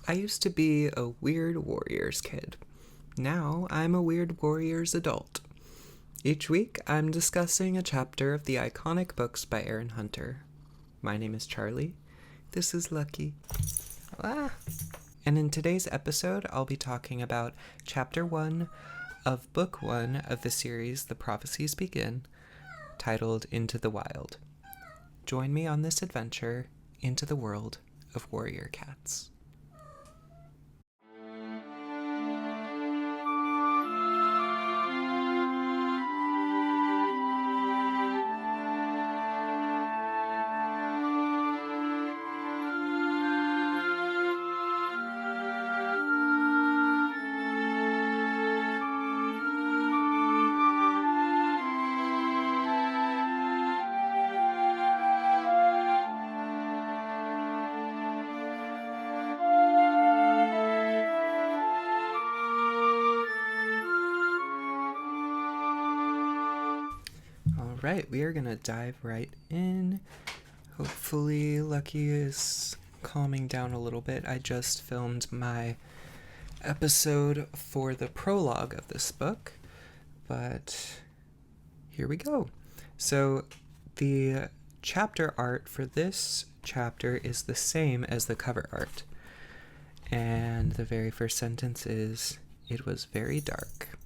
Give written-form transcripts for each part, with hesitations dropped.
I used to be a Weird Warriors kid. Now I'm a Weird Warriors adult. Each week, I'm discussing a chapter of the iconic books by Aaron Hunter. My name is Charlie. This is Lucky. And in today's episode, I'll be talking about Chapter 1 of Book 1 of the series The Prophecies Begin, titled Into the Wild. Join me on this adventure into the world of warrior cats. Alright, we are going to dive right in. Hopefully Lucky is calming down a little bit. I just filmed my episode for the prologue of this book, but here we go. So the chapter art for this chapter is the same as the cover art. And the very first sentence is, "It was very dark."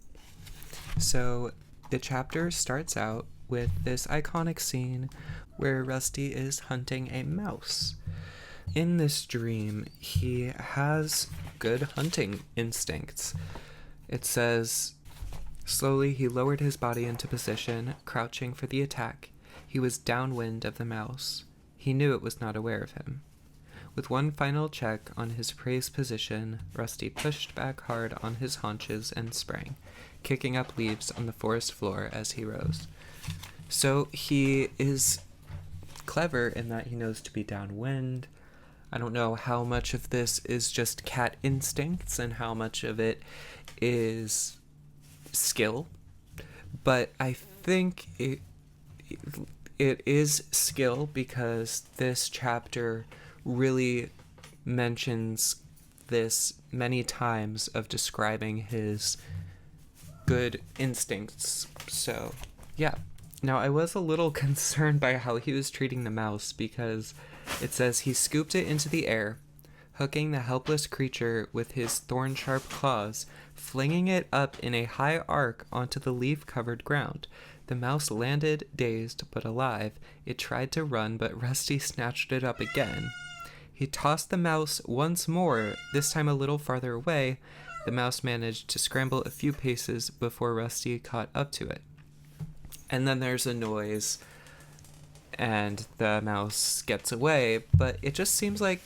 So the chapter starts out with this iconic scene where Rusty is hunting a mouse. In this dream, he has good hunting instincts. It says, slowly he lowered his body into position, crouching for the attack. He was downwind of the mouse. He knew it was not aware of him. With one final check on his prey's position, Rusty pushed back hard on his haunches and sprang, kicking up leaves on the forest floor as he rose. So he is clever in that he knows to be downwind. I don't know how much of this is just cat instincts and how much of it is skill, but I think it is skill because this chapter really mentions this many times of describing his good instincts. So, yeah. Now, I was a little concerned by how he was treating the mouse because it says he scooped it into the air, hooking the helpless creature with his thorn-sharp claws, flinging it up in a high arc onto the leaf-covered ground. The mouse landed, dazed but alive. It tried to run, but Rusty snatched it up again. He tossed the mouse once more, this time a little farther away. The mouse managed to scramble a few paces before Rusty caught up to it. And then there's a noise, and the mouse gets away, but it just seems like,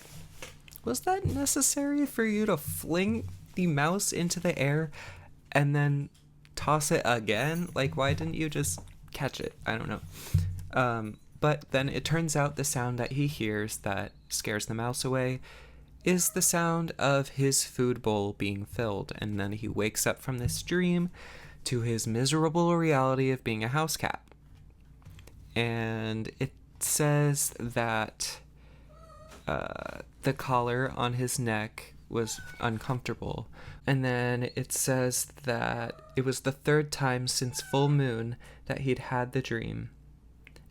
was that necessary for you to fling the mouse into the air and then toss it again? Like, why didn't you just catch it? I don't know. But then it turns out the sound that he hears that scares the mouse away is the sound of his food bowl being filled, and then he wakes up from this dream to his miserable reality of being a house cat. And it says that the collar on his neck was uncomfortable. And then it says that it was the third time since full moon that he'd had the dream.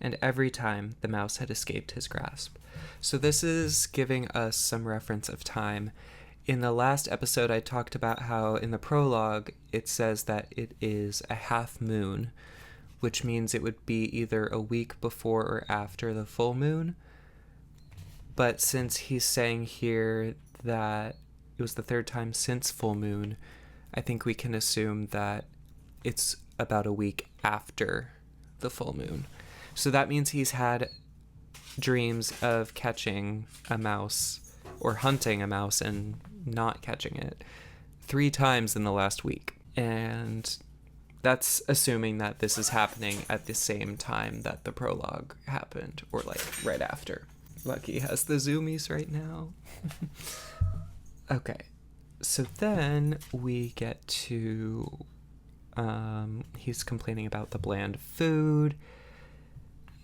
And every time the mouse had escaped his grasp. So this is giving us some reference of time. In the last episode, I talked about how in the prologue, it says that it is a half moon, which means it would be either a week before or after the full moon. But since he's saying here that it was the third time since full moon, I think we can assume that it's about a week after the full moon. So that means he's had dreams of catching a mouse or hunting a mouse and not catching it 3 times in the last week. And that's assuming that this is happening at the same time that the prologue happened, or like right after. Lucky has the zoomies right now. Okay, so then we get to he's complaining about the bland food,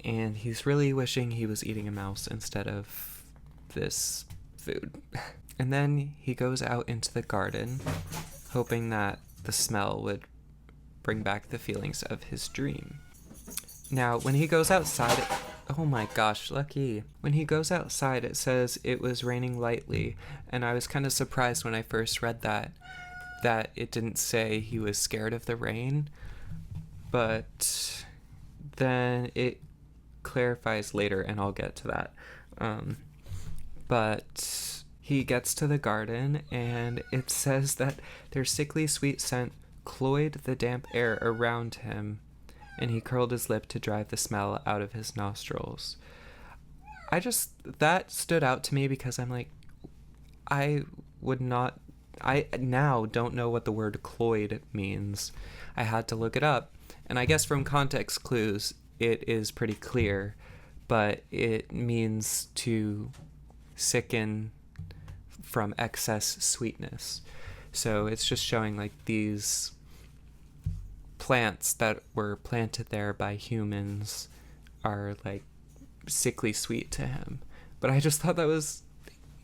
and he's really wishing he was eating a mouse instead of this food. And then he goes out into the garden, hoping that the smell would bring back the feelings of his dream. Now, when he goes outside, oh my gosh, Lucky. When he goes outside, it says it was raining lightly, and I was kind of surprised when I first read that it didn't say he was scared of the rain, but then it clarifies later, and I'll get to that. But he gets to the garden, and it says that their sickly sweet scent cloyed the damp air around him, and he curled his lip to drive the smell out of his nostrils. That stood out to me because I'm like, I now don't know what the word cloyed means. I had to look it up, and I guess from context clues, it is pretty clear, but it means to sicken from excess sweetness. So it's just showing like these plants that were planted there by humans are like sickly sweet to him. But I just thought that was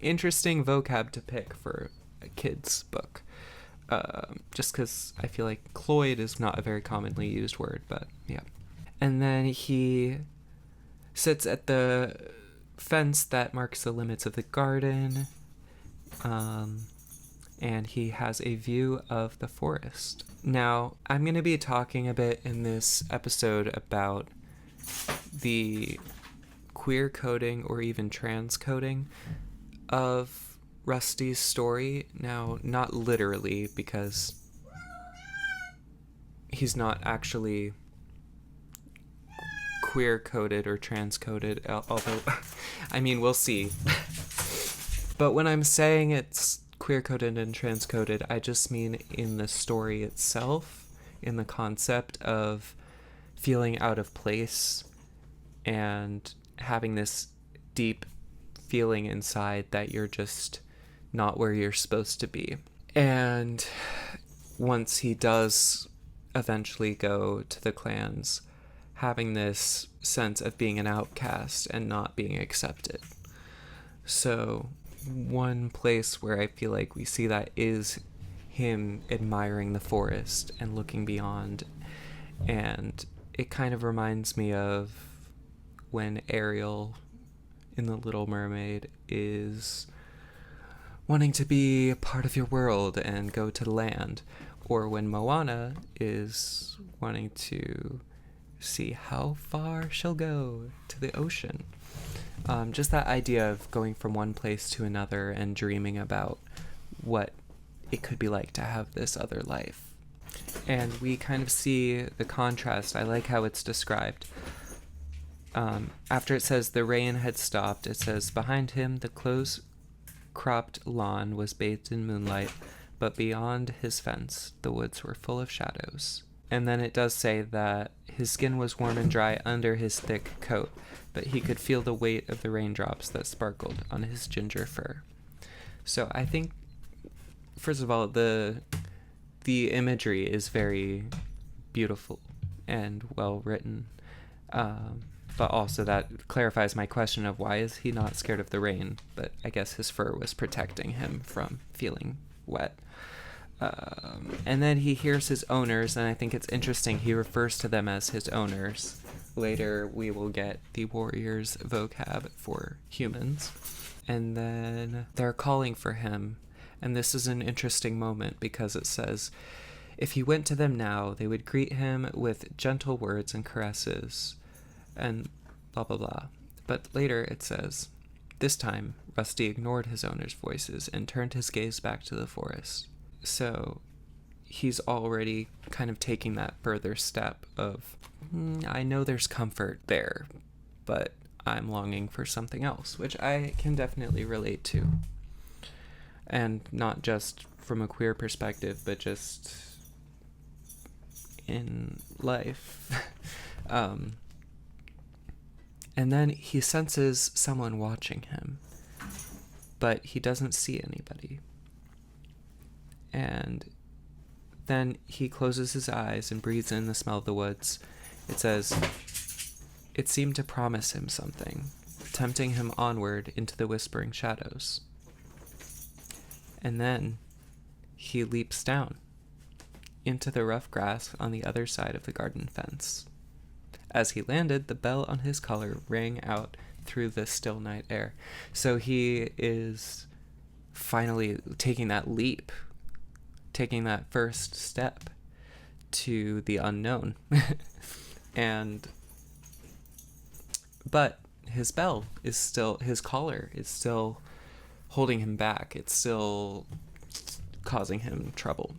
interesting vocab to pick for a kid's book. Just because I feel like cloyed is not a very commonly used word, but yeah. And then he sits at the fence that marks the limits of the garden, and he has a view of the forest. Now, I'm going to be talking a bit in this episode about the queer coding or even trans coding of Rusty's story. Now, not literally, because he's not actually queer coded or trans coded, although, I mean, we'll see. But when I'm saying it's queer coded and trans coded, I just mean in the story itself, in the concept of feeling out of place and having this deep feeling inside that you're just not where you're supposed to be. And once he does eventually go to the clans, having this sense of being an outcast and not being accepted. So one place where I feel like we see that is him admiring the forest and looking beyond. And it kind of reminds me of when Ariel in The Little Mermaid is wanting to be a part of your world and go to the land, or when Moana is wanting to see how far she'll go to the ocean. Just that idea of going from one place to another and dreaming about what it could be like to have this other life. And we kind of see the contrast. I like how it's described. After it says the rain had stopped, it says, behind him the close-cropped lawn was bathed in moonlight, but beyond his fence the woods were full of shadows. And then it does say that his skin was warm and dry under his thick coat, but he could feel the weight of the raindrops that sparkled on his ginger fur. So I think, first of all, the imagery is very beautiful and well written. But also that clarifies my question of why is he not scared of the rain? But I guess his fur was protecting him from feeling wet. And then he hears his owners, and I think it's interesting he refers to them as his owners. Later we will get the warriors vocab for humans. And then they're calling for him, and this is an interesting moment because it says, if he went to them now, they would greet him with gentle words and caresses, and blah blah blah. But later it says, this time Rusty ignored his owners' voices and turned his gaze back to the forest. So he's already kind of taking that further step of, I know there's comfort there, but I'm longing for something else, which I can definitely relate to. And not just from a queer perspective, but just in life. And then he senses someone watching him, but he doesn't see anybody. And then he closes his eyes and breathes in the smell of the woods. It says, it seemed to promise him something, tempting him onward into the whispering shadows. And then he leaps down into the rough grass on the other side of the garden fence. As he landed, the bell on his collar rang out through the still night air. So he is finally taking that leap, taking that first step to the unknown. But his bell is still, his collar is still holding him back. It's still causing him trouble.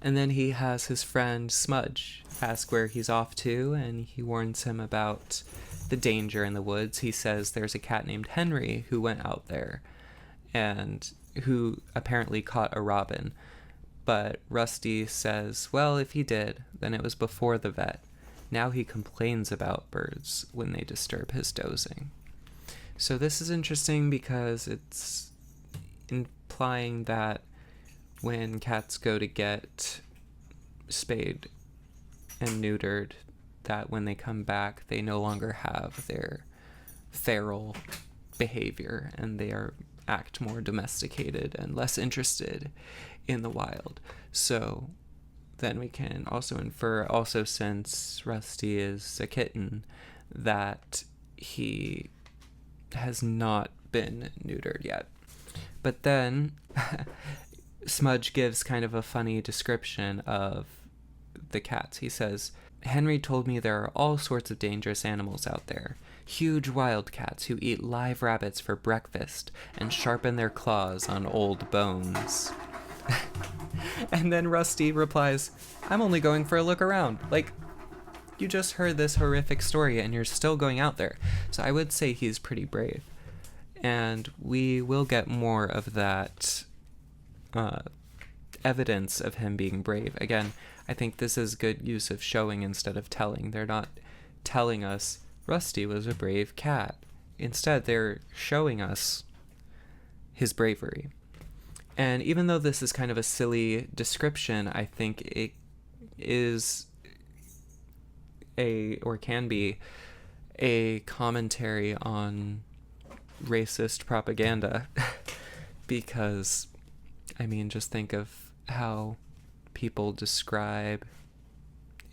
And then he has his friend Smudge ask where he's off to, and he warns him about the danger in the woods. He says there's a cat named Henry who went out there and who apparently caught a robin. But Rusty says, well, if he did, then it was before the vet. Now he complains about birds when they disturb his dozing. So this is interesting because it's implying that when cats go to get spayed and neutered, that when they come back, they no longer have their feral behavior and they act more domesticated and less interested in the wild. So then we can also infer, also since Rusty is a kitten, that he has not been neutered yet. But then Smudge gives kind of a funny description of the cats. He says, Henry told me there are all sorts of dangerous animals out there. Huge wildcats who eat live rabbits for breakfast and sharpen their claws on old bones. And then Rusty replies, I'm only going for a look around. Like, you just heard this horrific story and you're still going out there. So I would say he's pretty brave. And we will get more of that evidence of him being brave. Again, I think this is good use of showing instead of telling. They're not telling us Rusty was a brave cat. Instead, they're showing us his bravery. And even though this is kind of a silly description, I think it is can be a commentary on racist propaganda. Because, I mean, just think of how people describe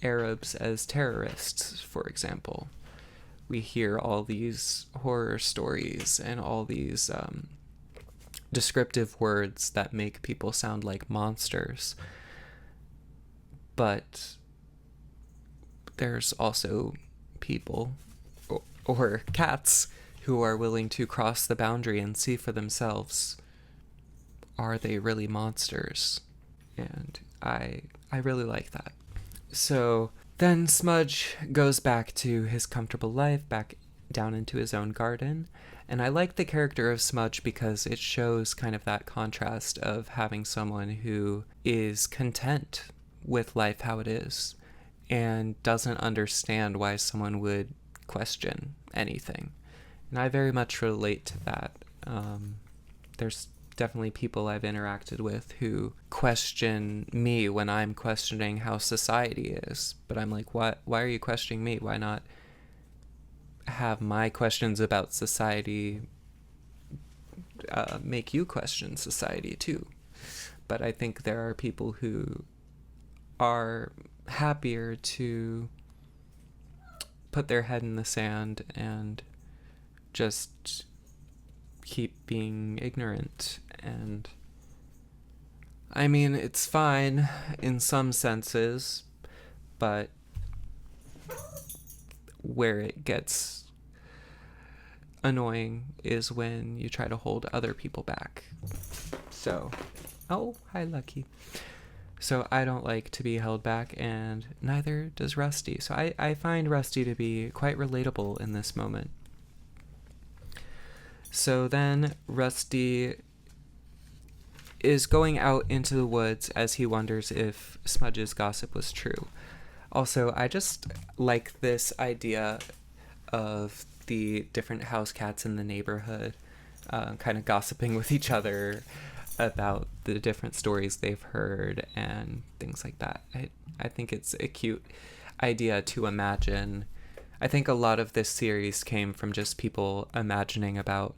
Arabs as terrorists, for example. We hear all these horror stories and all these descriptive words that make people sound like monsters. But there's also people or cats who are willing to cross the boundary and see for themselves, are they really monsters? And I really like that. So then Smudge goes back to his comfortable life, back down into his own garden. And I like the character of Smudge because it shows kind of that contrast of having someone who is content with life how it is and doesn't understand why someone would question anything. And I very much relate to that. There's definitely people I've interacted with who question me when I'm questioning how society is. But I'm like, why are you questioning me? Why not have my questions about society make you question society too? But I think there are people who are happier to put their head in the sand and just keep being ignorant. And I mean, it's fine in some senses, but where it gets annoying is when you try to hold other people back. So, oh, hi, Lucky. So I don't like to be held back, and neither does Rusty. So I find Rusty to be quite relatable in this moment. So then Rusty is going out into the woods as he wonders if Smudge's gossip was true. Also, I just like this idea of the different house cats in the neighborhood kind of gossiping with each other about the different stories they've heard and things like that. I think it's a cute idea to imagine. I think a lot of this series came from just people imagining about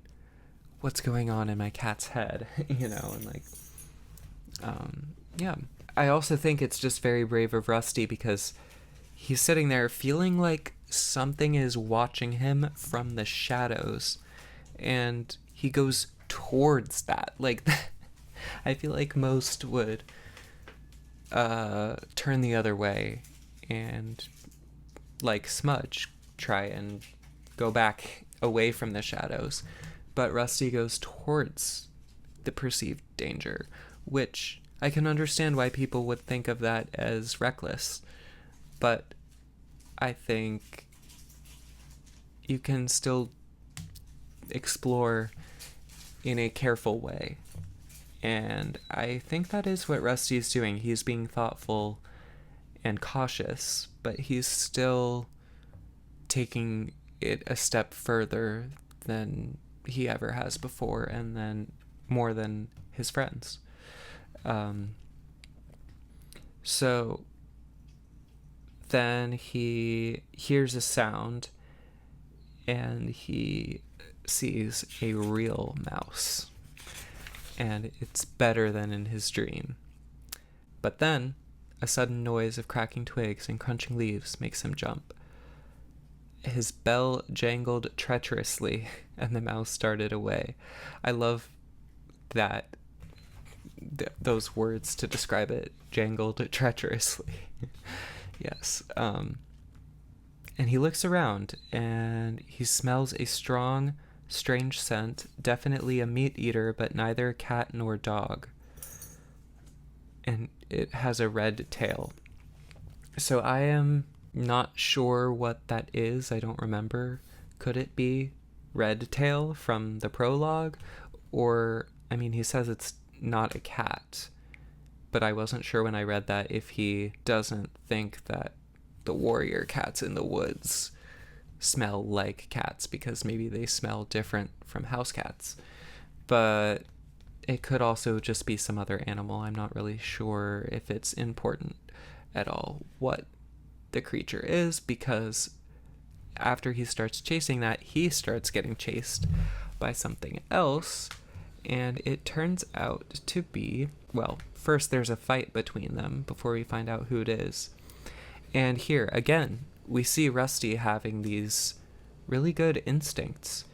what's going on in my cat's head, you know, and like, yeah. I also think it's just very brave of Rusty because he's sitting there feeling like something is watching him from the shadows, and he goes towards that. Like, I feel like most would turn the other way and, like Smudge, try and go back away from the shadows. But Rusty goes towards the perceived danger, which I can understand why people would think of that as reckless. But I think you can still explore in a careful way. And I think that is what Rusty is doing. He's being thoughtful and cautious, but he's still taking it a step further than he ever has before, and then more than his friends. So then he hears a sound, and he sees a real mouse, and it's better than in his dream. But then a sudden noise of cracking twigs and crunching leaves makes him jump. His bell jangled treacherously, and the mouse started away. I love that those words to describe it, jangled treacherously. Yes. And he looks around, and he smells a strong, strange scent, definitely a meat eater, but neither cat nor dog. And it has a red tail. So I am not sure what that is. I don't remember. Could it be Red Tail from the prologue? Or, I mean, he says it's not a cat, but I wasn't sure when I read that if he doesn't think that the warrior cats in the woods smell like cats because maybe they smell different from house cats. But it could also just be some other animal. I'm not really sure if it's important at all what the creature is, because after he starts chasing that, he starts getting chased by something else, and it turns out to be, well, first there's a fight between them before we find out who it is. And here, again, we see Rusty having these really good instincts.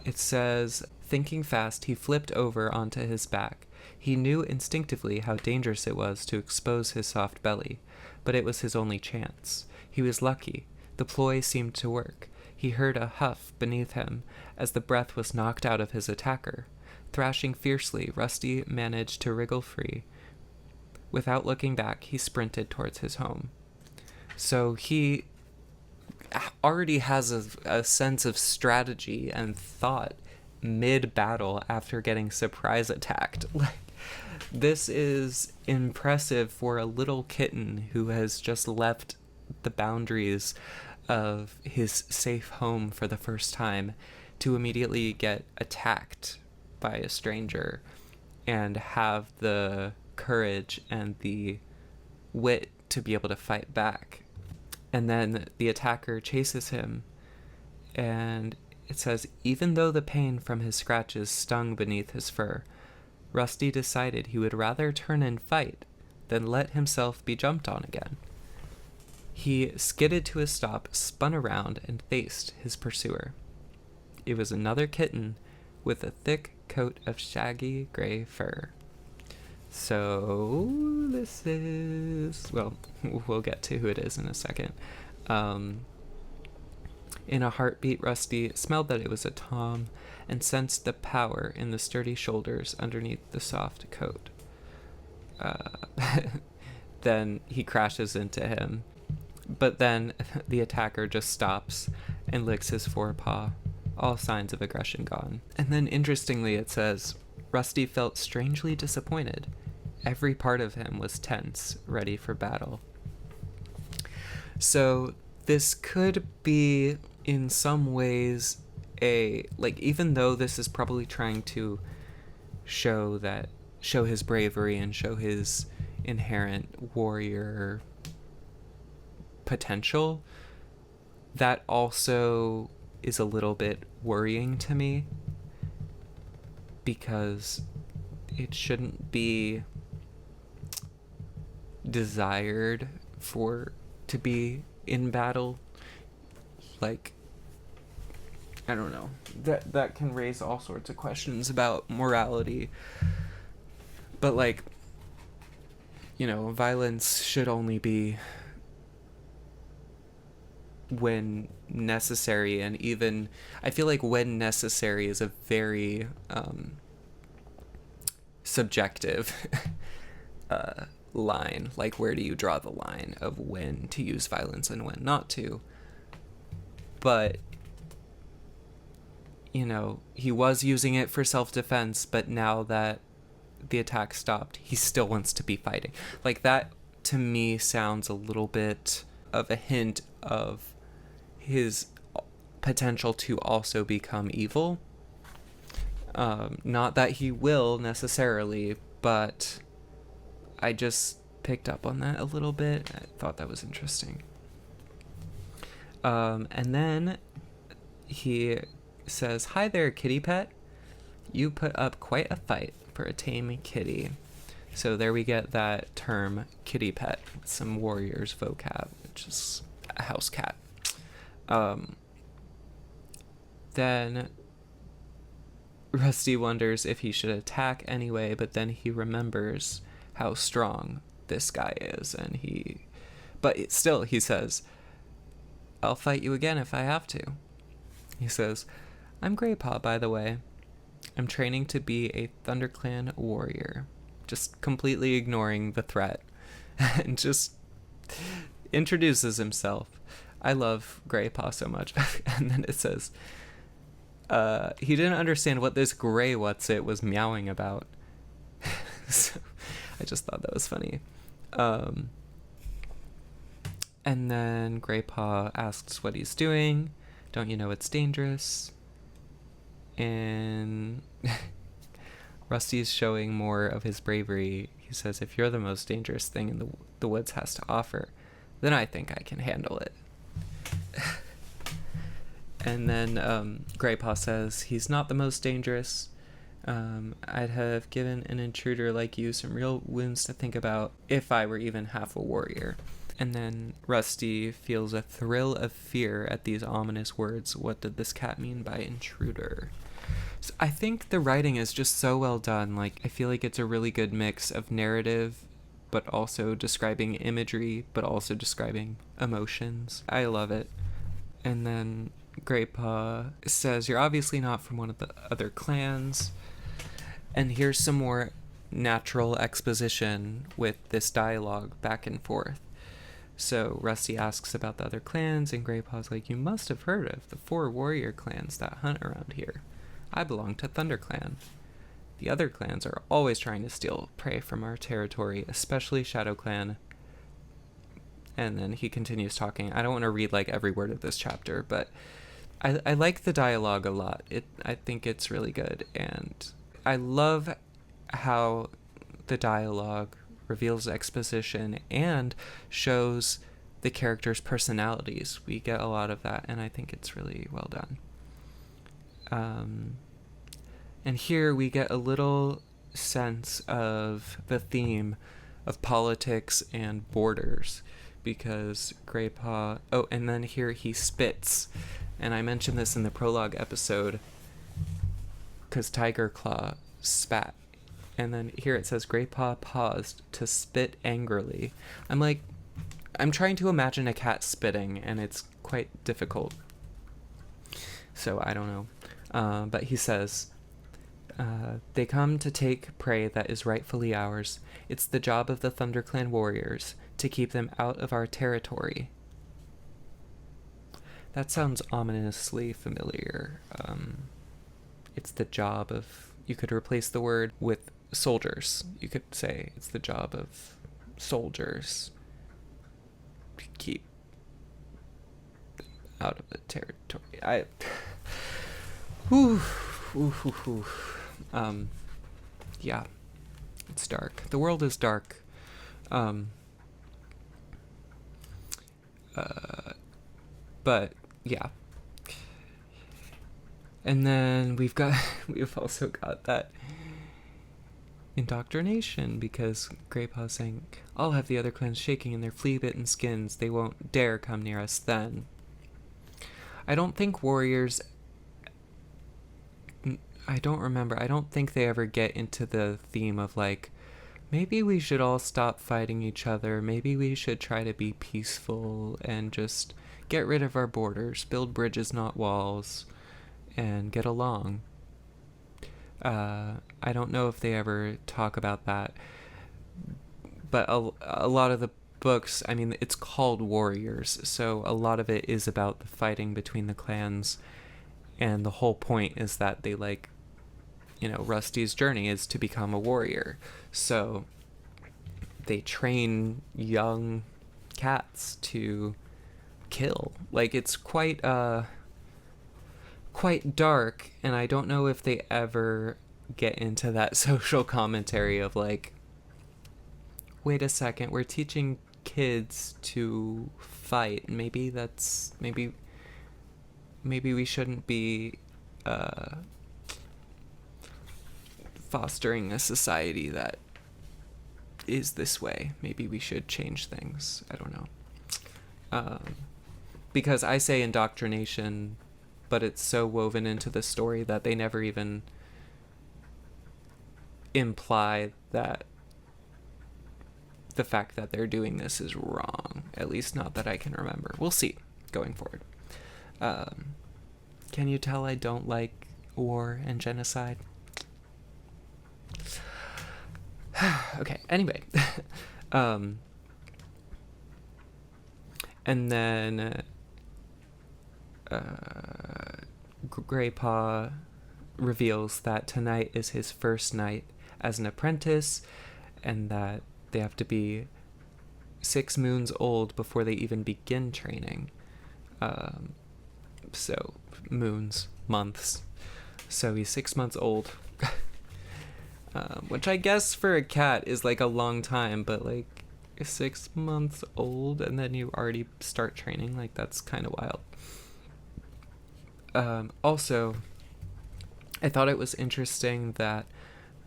It says, thinking fast, he flipped over onto his back. He knew instinctively how dangerous it was to expose his soft belly, but it was his only chance. He was lucky. The ploy seemed to work. He heard a huff beneath him as the breath was knocked out of his attacker. Thrashing fiercely, Rusty managed to wriggle free. Without looking back, he sprinted towards his home. So he already has a sense of strategy and thought mid-battle after getting surprise attacked. Like, this is impressive for a little kitten who has just left the boundaries of his safe home for the first time to immediately get attacked by a stranger and have the courage and the wit to be able to fight back. And then the attacker chases him, and it says, even though the pain from his scratches stung beneath his fur, Rusty decided he would rather turn and fight than let himself be jumped on again. He skidded to a stop, spun around, and faced his pursuer. It was another kitten with a thick coat of shaggy gray fur. So this is, well, we'll get to who it is in a second. In a heartbeat, Rusty smelled that it was a Tom and sensed the power in the sturdy shoulders underneath the soft coat. Then he crashes into him. But then the attacker just stops and licks his forepaw, all signs of aggression gone. And then interestingly it says, Rusty felt strangely disappointed. Every part of him was tense, ready for battle. So this could be in some ways even though this is probably trying to show his bravery and show his inherent warrior potential, that also is a little bit worrying to me, because it shouldn't be desired to be in battle. Like, I don't know. That can raise all sorts of questions about morality. But, like, violence should only be when necessary, and even I feel like when necessary is a very subjective line. Like, where do you draw the line of when to use violence and when not to? But he was using it for self-defense, but now that the attack stopped, he still wants to be fighting. Like, that to me sounds a little bit of a hint of his potential to also become evil. Not that he will necessarily, but I just picked up on that a little bit. I thought that was interesting. And then he says, "Hi there, kitty pet. You put up quite a fight for a tame kitty." So there we get that term, kitty pet, with some Warriors vocab, which is a house cat. Then Rusty wonders if he should attack anyway, but then he remembers how strong this guy is, but still he says, "I'll fight you again if I have to." He says, "I'm Graypaw, by the way. I'm training to be a ThunderClan warrior." Just completely ignoring the threat and just introduces himself. I love Graypaw so much. And then it says, he didn't understand what this gray what's-it was meowing about. So I just thought that was funny. And then Graypaw asks what he's doing. "Don't you know it's dangerous?" And Rusty's showing more of his bravery. He says, "If you're the most dangerous thing in the woods has to offer, then I think I can handle it." And then Graypaw says he's not the most dangerous. "I'd have given an intruder like you some real wounds to think about if I were even half a warrior." And then Rusty feels a thrill of fear at these ominous words. What did this cat mean by intruder? So I think the writing is just so well done. Like, I feel like it's a really good mix of narrative, but also describing imagery, but also describing emotions. I love it. And then Graypaw says, "You're obviously not from one of the other clans." And here's some more natural exposition with this dialogue back and forth. So Rusty asks about the other clans, and Graypaw's like, "You must have heard of the 4 warrior clans that hunt around here. I belong to ThunderClan. The other clans are always trying to steal prey from our territory, especially ShadowClan." And then he continues talking. I don't want to read like every word of this chapter, but I like the dialogue a lot. I think it's really good, and I love how the dialogue reveals exposition and shows the characters' personalities. We get a lot of that, and I think it's really well done. And here we get a little sense of the theme of politics and borders, because Graypaw... Oh, and then here he spits. And I mentioned this in the prologue episode, because Tiger Claw spat. And then here it says, "Graypaw paused to spit angrily." I'm trying to imagine a cat spitting, and it's quite difficult. So I don't know. But he says, "They come to take prey that is rightfully ours. It's the job of the ThunderClan warriors to keep them out of our territory." That sounds ominously familiar. It's the job of... You could replace the word with soldiers. You could say it's the job of soldiers to keep them out of the territory. Yeah, it's dark. The world is dark. But yeah, And then we've also got that indoctrination, because Greypaw's saying, I'll have the other clans shaking in their flea-bitten skins. They won't dare come near us then. I don't think warriors... I don't think they ever get into the theme of like, maybe we should all stop fighting each other. Maybe we should try to be peaceful and just get rid of our borders, build bridges, not walls, and get along. I don't know if they ever talk about that, but a lot of the books, I mean, it's called Warriors, so a lot of it is about the fighting between the clans, and the whole point is that they like, Rusty's journey is to become a warrior, so they train young cats to kill. Like, it's quite dark, and I don't know if they ever get into that social commentary of like, wait a second, we're teaching kids to fight. Maybe we shouldn't be fostering a society that is this way. Maybe we should change things. I don't know. Because I say indoctrination, but it's so woven into the story that they never even imply that the fact that they're doing this is wrong. At least not that I can remember. We'll see going forward. Can you tell I don't like war and genocide? Okay, anyway. And then Greypaw reveals that tonight is his first night as an apprentice, and that they have to be 6 moons old before they even begin training. So moons, months. So he's 6 months old. Which I guess for a cat is like a long time, but like 6 months old and then you already start training, like that's kind of wild. Also, I thought it was interesting that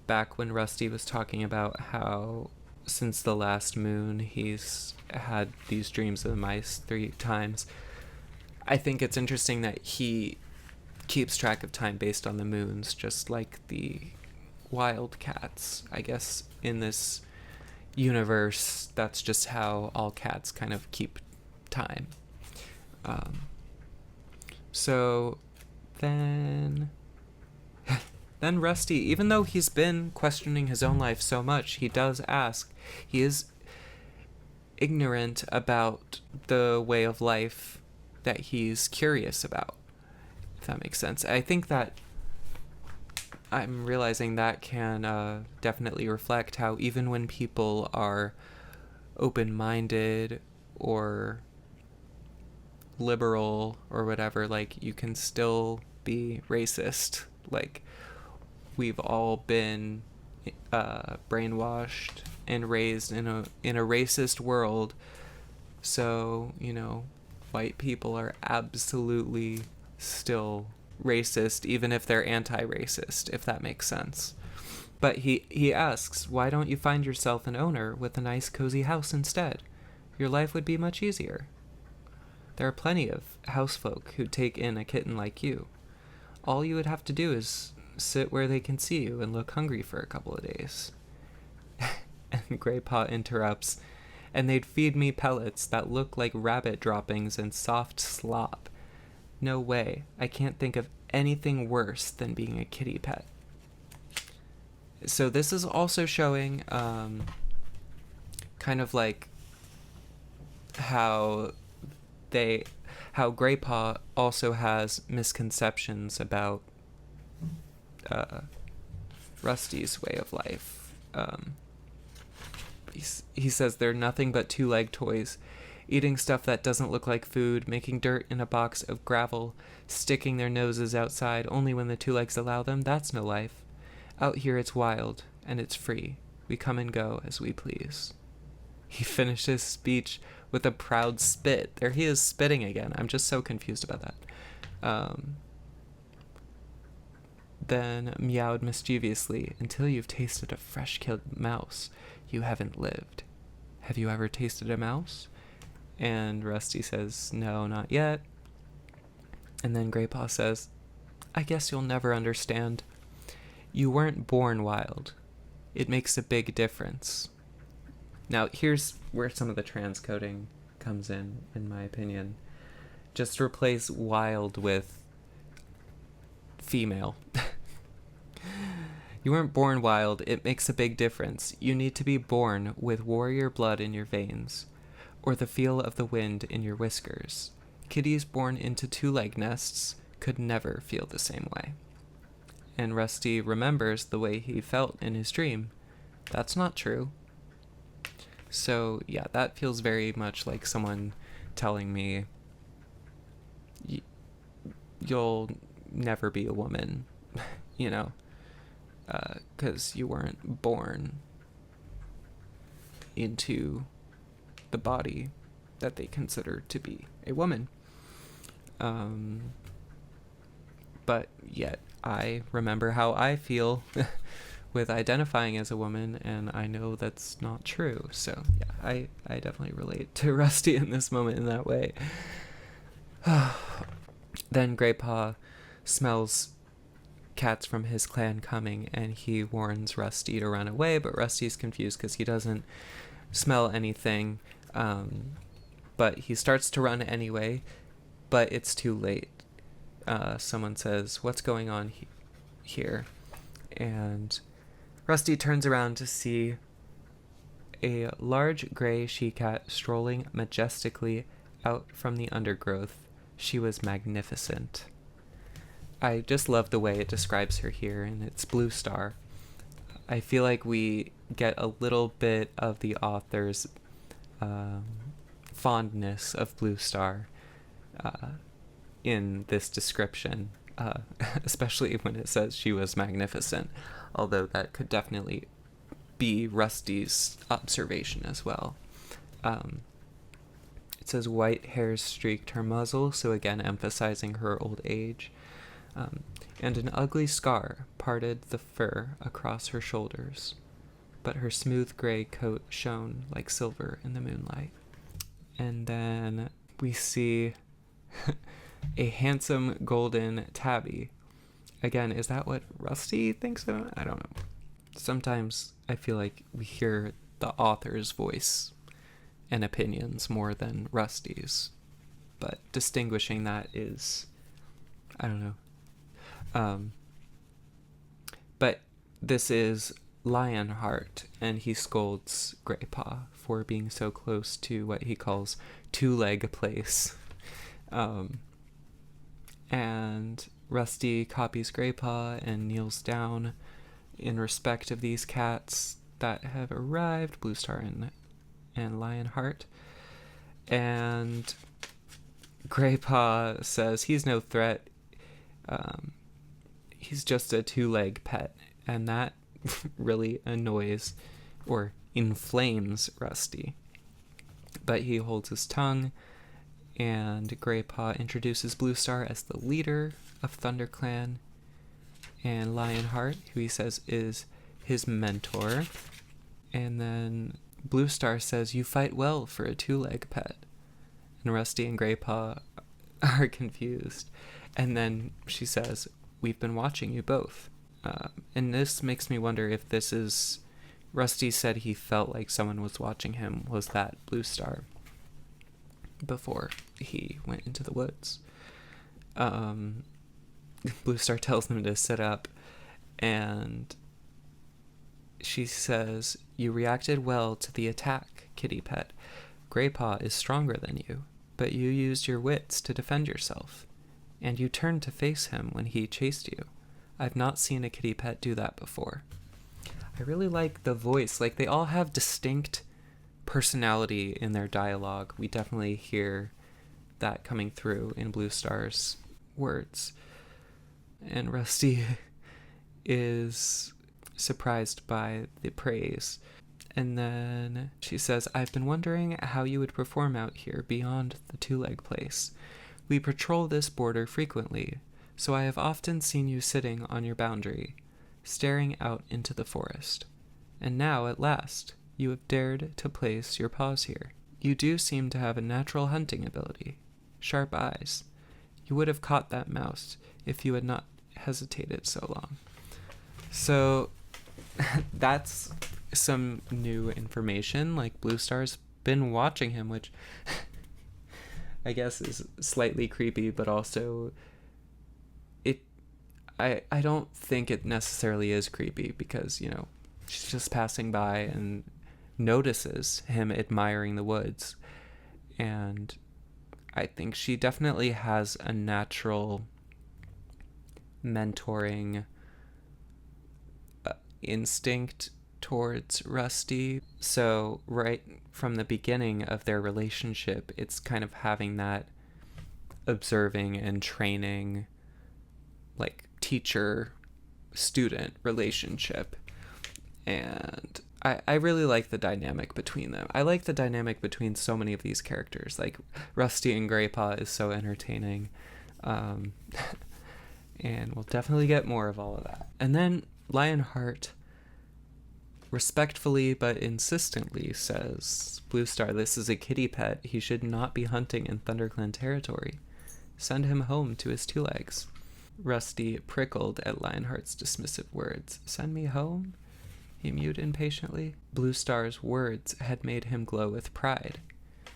back when Rusty was talking about how since the last moon he's had these dreams of the mice 3 times, I think it's interesting that he keeps track of time based on the moons, just like the wild cats. I guess in this universe, that's just how all cats kind of keep time. So then Rusty, even though he's been questioning his own life so much, he does ask. He is ignorant about the way of life that he's curious about, if that makes sense. I think that I'm realizing that can definitely reflect how even when people are open-minded or liberal or whatever, like, you can still be racist. Like, we've all been brainwashed and raised in a racist world, so, white people are absolutely still racist, even if they're anti-racist, if that makes sense. But he asks, why don't you find yourself an owner with a nice cozy house instead? Your life would be much easier. There are plenty of housefolk who'd take in a kitten like you. All you would have to do is sit where they can see you and look hungry for a couple of days. And Greypaw interrupts, and they'd feed me pellets that look like rabbit droppings and soft slop. No way. I can't think of anything worse than being a kitty pet. So this is also showing kind of like how Greypaw also has misconceptions about Rusty's way of life. He says they're nothing but 2-leg toys, eating stuff that doesn't look like food, making dirt in a box of gravel, sticking their noses outside only when the 2 legs allow them. That's no life. Out here it's wild, and it's free. We come and go as we please. He finished his speech with a proud spit. There he is spitting again. I'm just so confused about that. then meowed mischievously, "Until you've tasted a fresh-killed mouse, you haven't lived. Have you ever tasted a mouse?" And Rusty says, "No, not yet." And then Graypaw says, "I guess you'll never understand. You weren't born wild. It makes a big difference." Now, here's where some of the transcoding comes in my opinion. Just replace wild with female. You weren't born wild. It makes a big difference. You need to be born with warrior blood in your veins, or the feel of the wind in your whiskers. Kitties born into two-leg nests could never feel the same way. And Rusty remembers the way he felt in his dream. That's not true. So, yeah, that feels very much like someone telling me, you'll never be a woman, you know, because you weren't born into the body that they consider to be a woman. But yet I remember how I feel with identifying as a woman, and I know that's not true. So yeah, I definitely relate to Rusty in this moment in that way. Then Graypaw smells cats from his clan coming, and he warns Rusty to run away, but Rusty's confused because he doesn't smell anything. But he starts to run anyway, but it's too late. Someone says, "What's going on here?" And Rusty turns around to see a large gray she-cat strolling majestically out from the undergrowth. She was magnificent. I just love the way it describes her here, and it's Bluestar. I feel like we get a little bit of the author's fondness of Bluestar in this description, especially when it says she was magnificent, although that could definitely be Rusty's observation as well. It says white hairs streaked her muzzle, so again emphasizing her old age, and an ugly scar parted the fur across her shoulders, but her smooth gray coat shone like silver in the moonlight. And then we see a handsome golden tabby. Again, is that what Rusty thinks of? I don't know. Sometimes I feel like we hear the author's voice and opinions more than Rusty's, but distinguishing that is, I don't know. But this is Lionheart, and he scolds Graypaw for being so close to what he calls two-leg place. And Rusty copies Graypaw and kneels down in respect of these cats that have arrived, Bluestar and Lionheart. And Graypaw says he's no threat. He's just a two-leg pet, and that really annoys or inflames Rusty. But he holds his tongue, and Graypaw introduces Bluestar as the leader of ThunderClan, and Lionheart, who he says is his mentor. And then Bluestar says, "You fight well for a two-leg pet." And Rusty and Graypaw are confused. And then she says, "We've been watching you both." And this makes me wonder if this is... Rusty said he felt like someone was watching him. Was that Bluestar before he went into the woods? Bluestar tells them to sit up, and she says, "You reacted well to the attack, kitty pet. Graypaw is stronger than you, but you used your wits to defend yourself, and you turned to face him when he chased you. I've not seen a kitty pet do that before." I really like the voice. Like, they all have distinct personality in their dialogue. We definitely hear that coming through in Bluestar's words. And Rusty is surprised by the praise. And then she says, "I've been wondering how you would perform out here beyond the two-leg place. We patrol this border frequently, So I have often seen you sitting on your boundary, staring out into the forest. And now, at last, you have dared to place your paws here. You do seem to have a natural hunting ability. Sharp eyes. You would have caught that mouse if you had not hesitated so long. So that's some new information. Like, Blue Star's been watching him, which I guess is slightly creepy, but also I don't think it necessarily is creepy because, she's just passing by and notices him admiring the woods. And I think she definitely has a natural mentoring instinct towards Rusty. So right from the beginning of their relationship, it's kind of having that observing and training, like, teacher student relationship. And I really like the dynamic between them. I like the dynamic between so many of these characters. Like, Rusty and Graypaw is so entertaining. And we'll definitely get more of all of that. And then Lionheart respectfully but insistently says, Blue Star, this is a kitty pet. He should not be hunting in ThunderClan territory. Send him home to his 2 legs. Rusty prickled at Lionheart's dismissive words. Send me home? He mewed impatiently. Blue Star's words had made him glow with pride.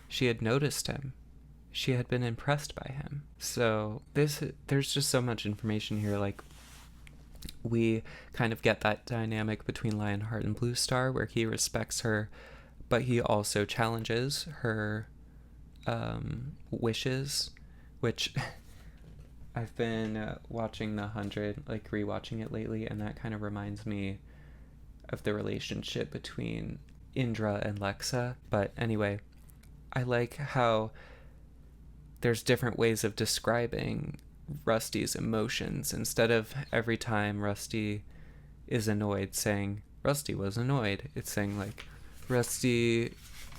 She had noticed him. She had been impressed by him. So there's just so much information here. Like, we kind of get that dynamic between Lionheart and Blue Star, where he respects her, but he also challenges her wishes, which I've been watching The 100, like rewatching it lately, and that kind of reminds me of the relationship between Indra and Lexa. But anyway, I like how there's different ways of describing Rusty's emotions. Instead of every time Rusty is annoyed saying, Rusty was annoyed, it's saying, like, Rusty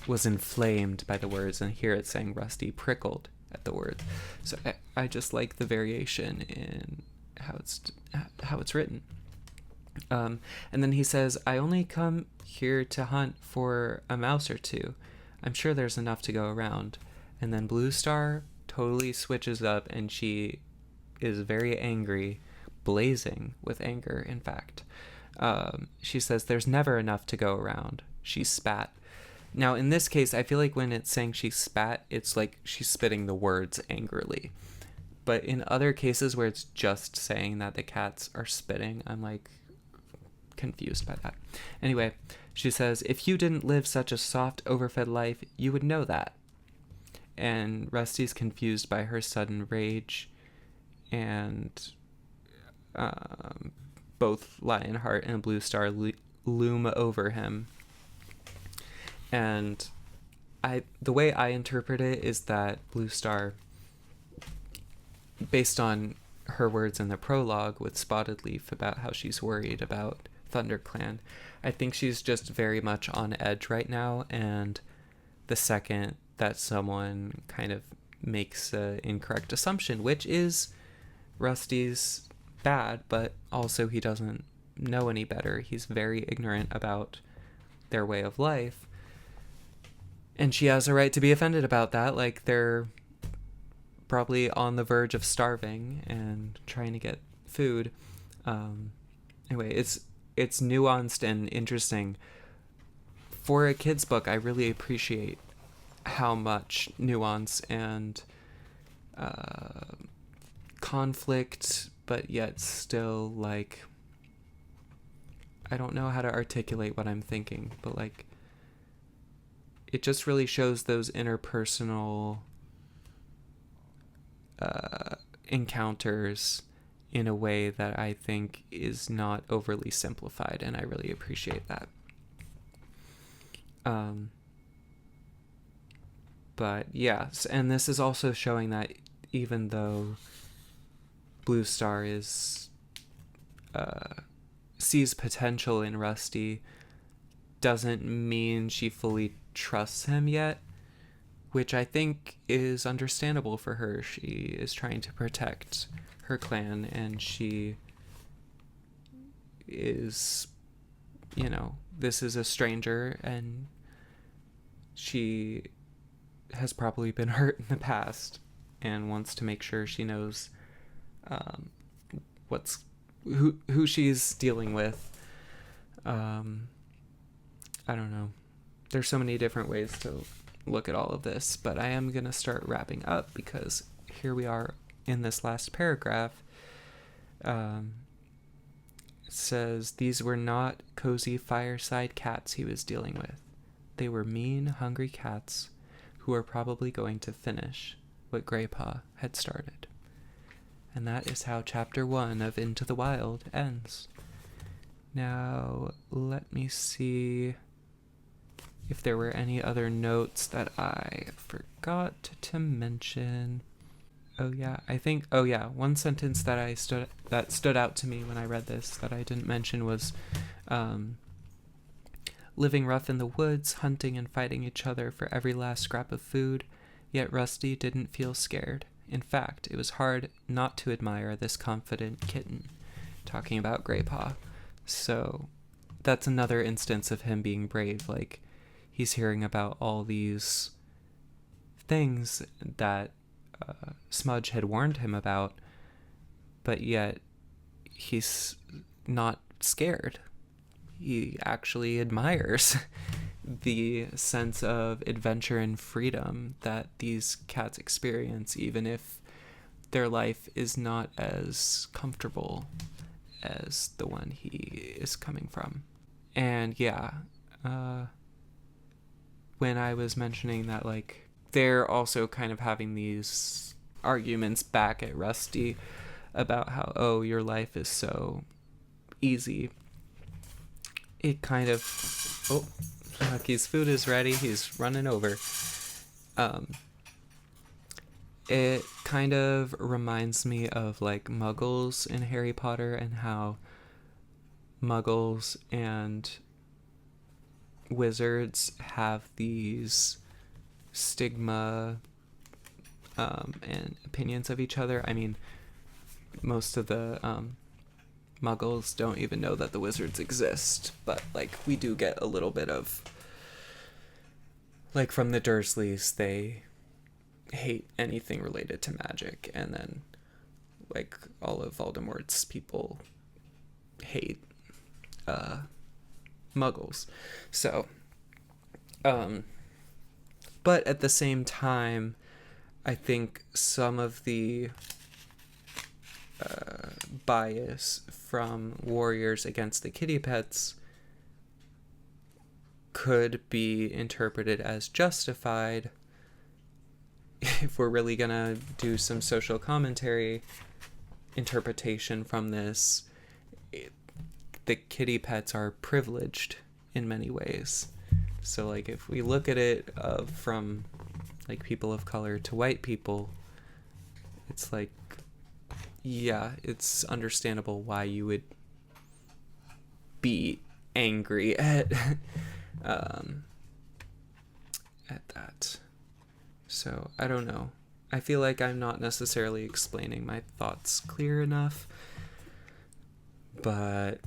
was inflamed by the words, and here it's saying Rusty prickled at the words. So I just like the variation in how it's written. And then he says, I only come here to hunt for a mouse or 2. I'm sure there's enough to go around. And then Blue Star totally switches up, and she is very angry, blazing with anger, in fact. She says, there's never enough to go around. She spat. Now, in this case, I feel like when it's saying she spat, it's like she's spitting the words angrily. But in other cases where it's just saying that the cats are spitting, I'm like confused by that. Anyway, she says, if you didn't live such a soft, overfed life, you would know that. And Rusty's confused by her sudden rage, and both Lionheart and Blue Star loom over him. And the way I interpret it is that Blue Star, based on her words in the prologue with Spotted Leaf about how she's worried about ThunderClan, I think she's just very much on edge right now, and the second that someone kind of makes an incorrect assumption, which is Rusty's bad, but also he doesn't know any better. He's very ignorant about their way of life. And she has a right to be offended about that. Like, they're probably on the verge of starving and trying to get food. Anyway, it's nuanced and interesting. For a kid's book, I really appreciate how much nuance and conflict, but yet still, like, I don't know how to articulate what I'm thinking, but, like, it just really shows those interpersonal encounters in a way that I think is not overly simplified, and I really appreciate that. But yeah, and this is also showing that even though Blue Star sees potential in Rusty, doesn't mean she fully trusts him yet, which I think is understandable for her. She is trying to protect her clan, and she is, this is a stranger, and she has probably been hurt in the past and wants to make sure she knows who she's dealing with. I don't know. There's so many different ways to look at all of this, but I am going to start wrapping up because here we are in this last paragraph. It says, these were not cozy fireside cats he was dealing with. They were mean, hungry cats who were probably going to finish what Graypaw had started. And that is how Chapter 1 of Into the Wild ends. Now, let me see if there were any other notes that I forgot to mention. One sentence that stood out to me when I read this that I didn't mention was, living rough in the woods, hunting and fighting each other for every last scrap of food, yet Rusty didn't feel scared. In fact, it was hard not to admire this confident kitten, talking about Graypaw. So that's another instance of him being brave. Like, he's hearing about all these things that Smudge had warned him about, but yet he's not scared. He actually admires the sense of adventure and freedom that these cats experience, even if their life is not as comfortable as the one he is coming from. And when I was mentioning that, like, they're also kind of having these arguments back at Rusty about how, oh, your life is so easy. It kind of... Oh, Lucky's food is ready. He's running over. It kind of reminds me of, like, Muggles in Harry Potter, and how Muggles and wizards have these stigma and opinions of each other. I mean, most of the Muggles don't even know that the wizards exist, but, like, we do get a little bit of, like, from the Dursleys, they hate anything related to magic, and then, like, all of Voldemort's people hate Muggles. So, but at the same time, I think some of the bias from warriors against the kitty pets could be interpreted as justified if we're really gonna do some social commentary interpretation from this. The kitty pets are privileged in many ways. So, like, if we look at it from, like, people of color to white people, it's like, yeah, it's understandable why you would be angry at that. So, I don't know. I feel like I'm not necessarily explaining my thoughts clear enough, but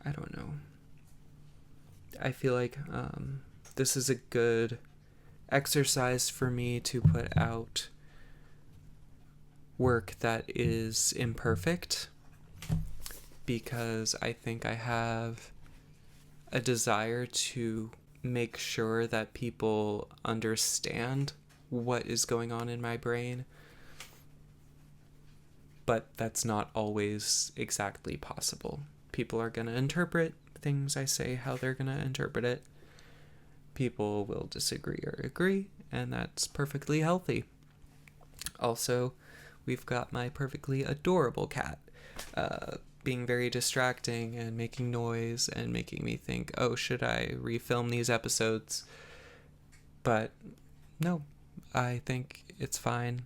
I don't know. I feel like this is a good exercise for me to put out work that is imperfect, because I think I have a desire to make sure that people understand what is going on in my brain, but that's not always exactly possible. People are going to interpret things I say how they're going to interpret it. People will disagree or agree, and that's perfectly healthy. Also, we've got my perfectly adorable cat being very distracting and making noise and making me think, oh, should I refilm these episodes? But no, I think it's fine.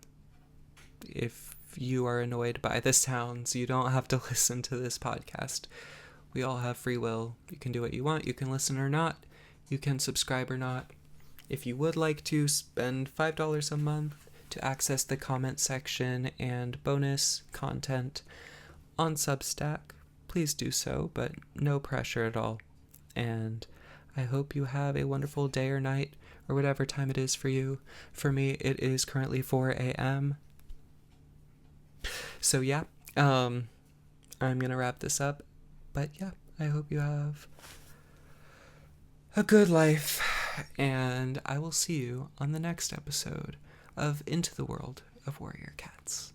If you are annoyed by the sounds, you don't have to listen to this podcast. We all have free will. You can do what you want. You can listen or not. You can subscribe or not. If you would like to spend $5 a month to access the comment section and bonus content on Substack, please do so, but no pressure at all. And I hope you have a wonderful day or night, or whatever time it is for you. For me, it is currently 4 a.m. So yeah, I'm gonna wrap this up. But yeah, I hope you have a good life, and I will see you on the next episode of Into the World of Warrior Cats.